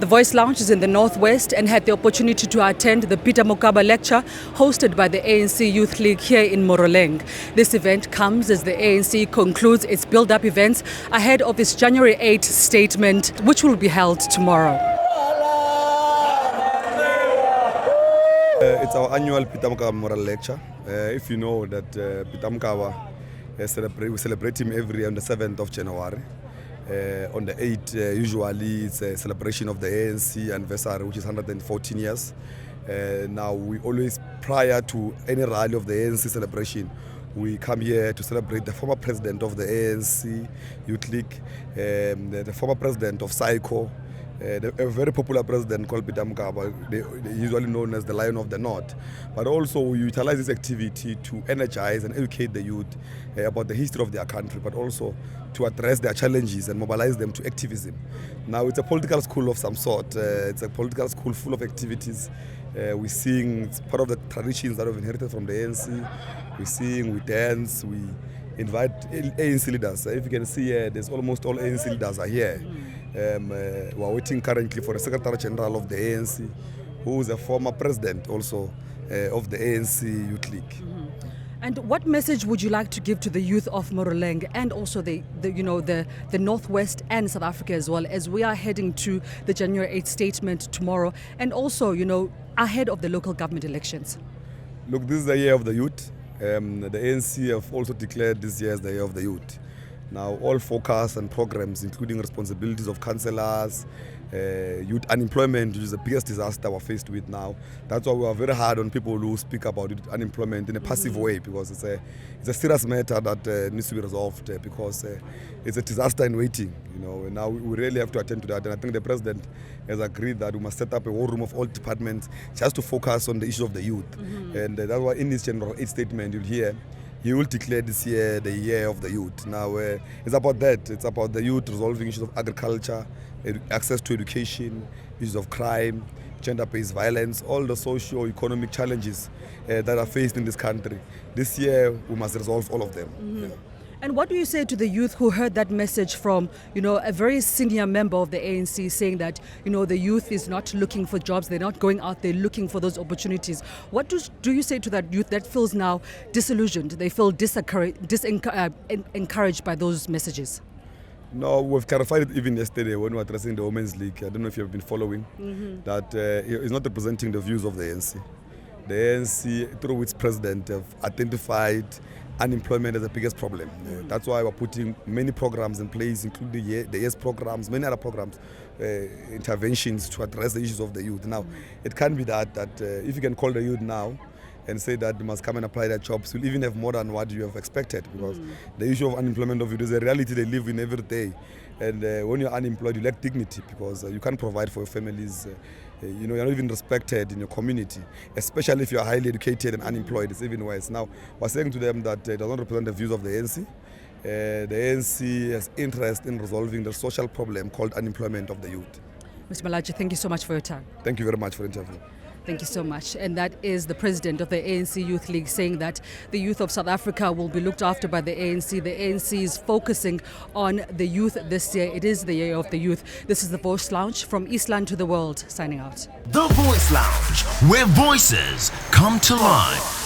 The Voice Lounge is in the Northwest and had the opportunity to attend the Peter Mokaba lecture hosted by the ANC Youth League here in Moruleng. This event comes as the ANC concludes its build-up events ahead of its January 8 statement, which will be held tomorrow. It's our annual Peter Mokaba Memorial lecture. If you know that Peter Mokaba, we celebrate him every year on the 7th of January. On the 8th, usually it's a celebration of the ANC anniversary, which is 114 years. Now, we always, prior to any rally of the ANC celebration, we come here to celebrate the former president of the ANC Youth League, the former president of PSYCO, a very popular president called Peter Mokaba, usually known as the Lion of the North. But also we utilize this activity to energize and educate the youth about the history of their country, but also to address their challenges and mobilize them to activism. Now it's a political school of some sort. It's a political school full of activities. We sing, it's part of the traditions that we've inherited from the ANC. We sing, we dance, we invite ANC leaders. If you can see here, there's almost all ANC leaders are here. We're waiting currently for the Secretary General of the ANC, who is a former president also of the ANC Youth League. Mm-hmm. And what message would you like to give to the youth of Moruleng and also the Northwest and South Africa as well, as we are heading to the January 8th statement tomorrow, and also, ahead of the local government elections? Look, this is the year of the youth. The ANC have also declared this year as the year of the youth. Now, all focus and programs, including responsibilities of councillors, youth unemployment, which is the biggest disaster we're faced with now. That's why we are very hard on people who speak about youth unemployment in a passive way, because it's a serious matter that needs to be resolved, because it's a disaster in waiting. And now we really have to attend to that. And I think the president has agreed that we must set up a war room of all departments just to focus on the issue of the youth. Mm-hmm. And that's why in this General 8 statement you'll hear, he will declare this year the year of the youth. Now, it's about that. It's about the youth resolving issues of agriculture, access to education, issues of crime, gender-based violence, all the socio-economic challenges that are faced in this country. This year, we must resolve all of them. Mm-hmm. Yeah. And what do you say to the youth who heard that message from, a very senior member of the ANC saying that, the youth is not looking for jobs, they're not going out there looking for those opportunities? What do you say to that youth that feels now disillusioned, they feel encouraged by those messages? No, we've clarified it even yesterday when we were addressing the Women's League. I don't know if you've been following, that it's not representing the views of the ANC. The ANC, through its president, have identified unemployment as the biggest problem. That's why we're putting many programs in place, including the YES programs, many other programs, interventions to address the issues of the youth. Now, it can be that if you can call the youth now and say that they must come and apply their jobs, you'll even have more than what you have expected, because the issue of unemployment of youth is a reality they live in every day. And when you're unemployed, you lack dignity, because you can't provide for your families. You're not even respected in your community, especially if you're highly educated and unemployed. It's even worse. Now, we're saying to them that it does not represent the views of the ANC. The ANC has interest in resolving the social problem called unemployment of the youth. Mr. Malatji, thank you so much for your time. Thank you very much for the interview. Thank you so much. And that is the president of the ANC Youth League saying that the youth of South Africa will be looked after by the ANC. The ANC is focusing on the youth this year. It is the year of the youth. This is the Voice Lounge from Eastland to the world, signing out. The Voice Lounge, where voices come to life.